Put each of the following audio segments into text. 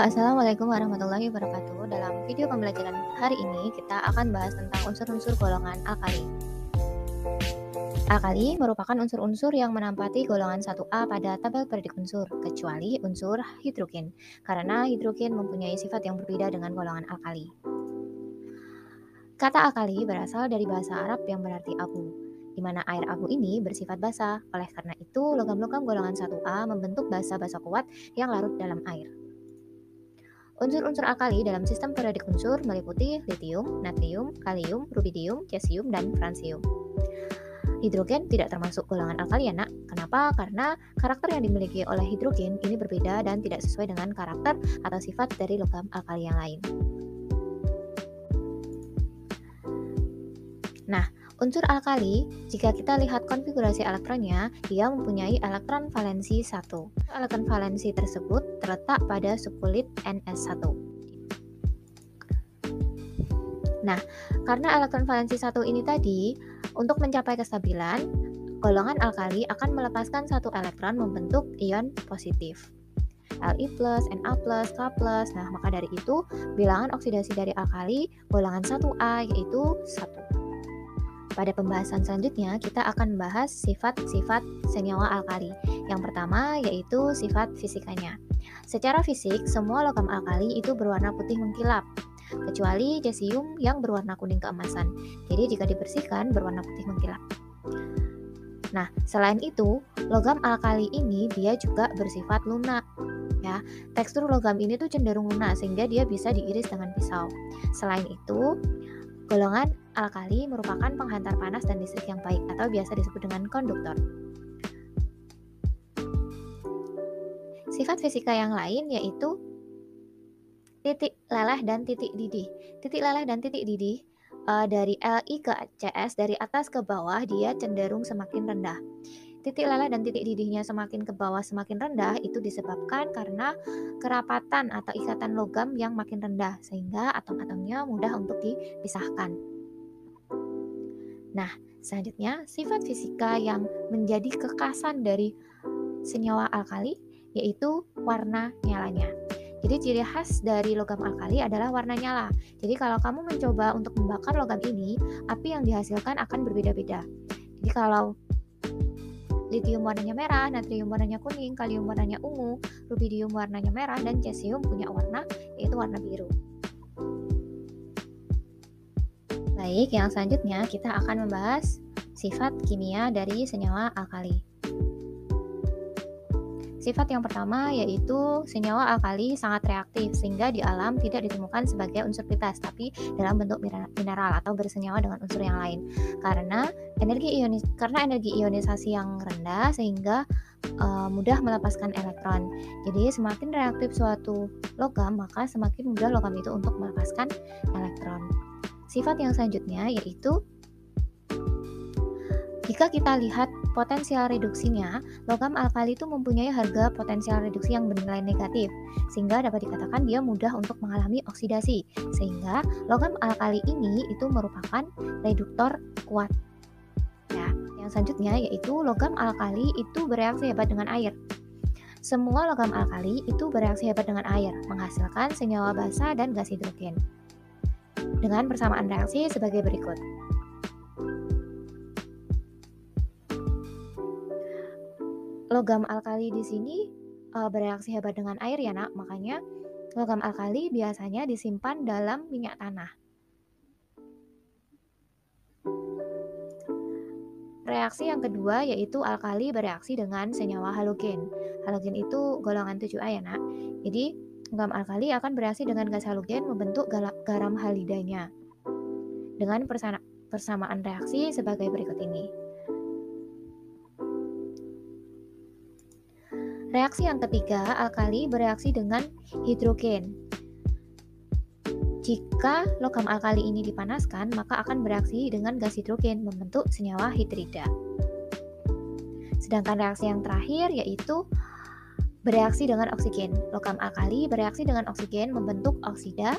Assalamualaikum warahmatullahi wabarakatuh. Dalam video pembelajaran hari ini, kita akan bahas tentang unsur-unsur golongan alkali. Alkali merupakan unsur-unsur yang menampati golongan 1A pada tabel periodik unsur, kecuali unsur hidrogen, karena hidrogen mempunyai sifat yang berbeda dengan golongan alkali. Kata alkali berasal dari bahasa Arab yang berarti abu, di mana air abu ini bersifat basa. Oleh karena itu, logam-logam golongan 1A membentuk basa-basa kuat yang larut dalam air. Unsur-unsur alkali dalam sistem periodik unsur meliputi litium, natrium, kalium, rubidium, cesium, dan fransium. Hidrogen tidak termasuk golongan alkali ya nak. Kenapa? Karena karakter yang dimiliki oleh hidrogen ini berbeda dan tidak sesuai dengan karakter atau sifat dari logam alkali yang lain. Nah, unsur alkali, jika kita lihat konfigurasi elektronnya, dia mempunyai elektron valensi 1. Elektron valensi tersebut terletak pada subkulit Ns1. Nah, karena elektron valensi 1 ini tadi, untuk mencapai kestabilan, golongan alkali akan melepaskan satu elektron membentuk ion positif. Li+, Na+, K+. Nah, maka dari itu, bilangan oksidasi dari alkali golongan 1A yaitu 1. Pada pembahasan selanjutnya, kita akan membahas sifat-sifat senyawa alkali. Yang pertama yaitu sifat fisikanya. Secara fisik, semua logam alkali itu berwarna putih mengkilap, kecuali cesium yang berwarna kuning keemasan. Jadi jika dibersihkan berwarna putih mengkilap. Nah, selain itu, logam alkali ini dia juga bersifat lunak. Ya, tekstur logam ini tuh cenderung lunak sehingga dia bisa diiris dengan pisau. Selain itu, golongan alkali merupakan penghantar panas dan listrik yang baik atau biasa disebut dengan konduktor. Sifat fisika yang lain yaitu titik leleh dan titik didih. Titik leleh dan titik didih dari Li ke Cs, dari atas ke bawah dia cenderung semakin rendah. Titik leleh dan titik didihnya semakin ke bawah semakin rendah itu disebabkan karena kerapatan atau ikatan logam yang makin rendah sehingga atom-atomnya mudah untuk dipisahkan. Nah, selanjutnya sifat fisika yang menjadi kekhasan dari senyawa alkali yaitu warna nyalanya. Jadi ciri khas dari logam alkali adalah warna nyala. Jadi kalau kamu mencoba untuk membakar logam ini, api yang dihasilkan akan berbeda-beda. Jadi kalau litium warnanya merah, natrium warnanya kuning, kalium warnanya ungu, rubidium warnanya merah, dan cesium punya warna yaitu warna biru. Baik, yang selanjutnya kita akan membahas sifat kimia dari senyawa alkali. Sifat yang pertama yaitu senyawa alkali sangat reaktif sehingga di alam tidak ditemukan sebagai unsur kritas tapi dalam bentuk mineral atau bersenyawa dengan unsur yang lain. Karena energi ionisasi yang rendah sehingga mudah melepaskan elektron. Jadi semakin reaktif suatu logam maka semakin mudah logam itu untuk melepaskan elektron. Sifat yang selanjutnya yaitu jika kita lihat potensial reduksinya, logam alkali itu mempunyai harga potensial reduksi yang bernilai negatif, sehingga dapat dikatakan dia mudah untuk mengalami oksidasi, sehingga logam alkali ini itu merupakan reduktor kuat. Ya, yang selanjutnya yaitu logam alkali itu bereaksi hebat dengan air. Semua logam alkali itu bereaksi hebat dengan air, menghasilkan senyawa basa dan gas hidrogen. Dengan persamaan reaksi sebagai berikut. Logam alkali di sini bereaksi hebat dengan air ya nak, makanya logam alkali biasanya disimpan dalam minyak tanah. Reaksi yang kedua yaitu alkali bereaksi dengan senyawa halogen. Halogen itu golongan 7A ya nak. Jadi logam alkali akan bereaksi dengan gas halogen membentuk garam halidanya. Dengan persamaan reaksi sebagai berikut ini. Reaksi yang ketiga, alkali bereaksi dengan hidrogen. Jika logam alkali ini dipanaskan, maka akan bereaksi dengan gas hidrogen membentuk senyawa hidrida. Sedangkan reaksi yang terakhir yaitu bereaksi dengan oksigen. Logam alkali bereaksi dengan oksigen membentuk oksida,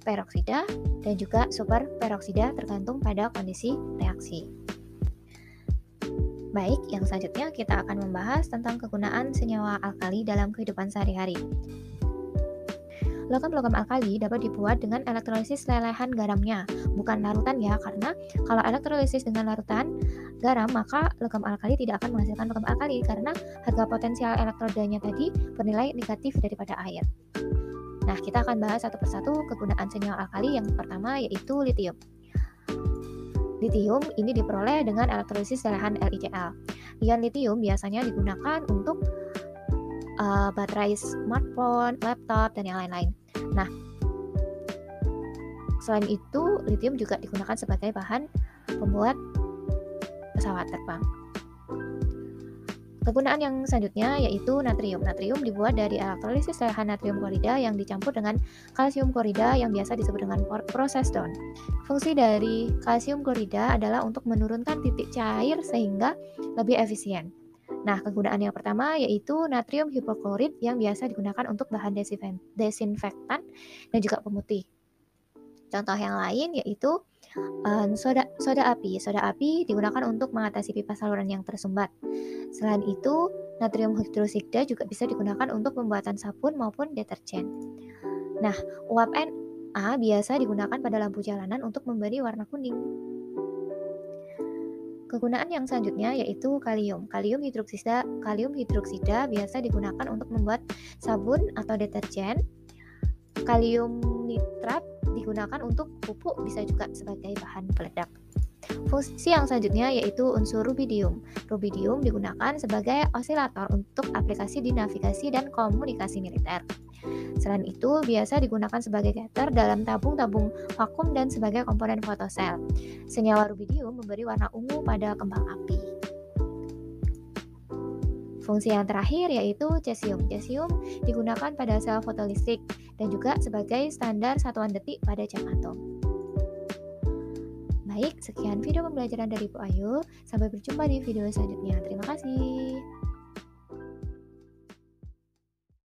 peroksida, dan juga superperoksida tergantung pada kondisi reaksi. Baik, yang selanjutnya kita akan membahas tentang kegunaan senyawa alkali dalam kehidupan sehari-hari. Logam-logam alkali dapat dibuat dengan elektrolisis lelehan garamnya, bukan larutan ya, karena kalau elektrolisis dengan larutan garam, maka logam alkali tidak akan menghasilkan logam alkali karena harga potensial elektrodanya tadi bernilai negatif daripada air. Nah, kita akan bahas satu persatu kegunaan senyawa alkali. Yang pertama yaitu litium. Litium ini diperoleh dengan elektrolisis lelehan LiCl. Ion litium biasanya digunakan untuk baterai smartphone, laptop, dan yang lain-lain. Nah, selain itu, litium juga digunakan sebagai bahan pembuat pesawat terbang. Kegunaan yang selanjutnya yaitu natrium. Natrium dibuat dari elektrolisis lelehan natrium klorida yang dicampur dengan kalsium klorida yang biasa disebut dengan proses Down. Fungsi dari kalsium klorida adalah untuk menurunkan titik cair sehingga lebih efisien. Nah, kegunaan yang pertama yaitu natrium hipoklorit yang biasa digunakan untuk bahan desinfektan dan juga pemutih. Contoh yang lain yaitu soda api. Soda api digunakan untuk mengatasi pipa saluran yang tersumbat. Selain itu, natrium hidroksida juga bisa digunakan untuk pembuatan sabun maupun deterjen. Nah, uap Na biasa digunakan pada lampu jalanan untuk memberi warna kuning. Kegunaan yang selanjutnya yaitu kalium. Kalium hidroksida biasa digunakan untuk membuat sabun atau deterjen. Kalium nitrat digunakan untuk pupuk, bisa juga sebagai bahan peledak. Fungsi yang selanjutnya yaitu unsur rubidium. Rubidium digunakan sebagai osilator untuk aplikasi di navigasi dan komunikasi militer. Selain itu, biasa digunakan sebagai getter dalam tabung-tabung vakum dan sebagai komponen fotosel. Senyawa rubidium memberi warna ungu pada kembang api. Fungsi yang terakhir yaitu cesium. Cesium digunakan pada sel fotolistrik dan juga sebagai standar satuan detik pada jam atom. Baik, sekian video pembelajaran dari Bu Ayu. Sampai berjumpa di video selanjutnya. Terima kasih.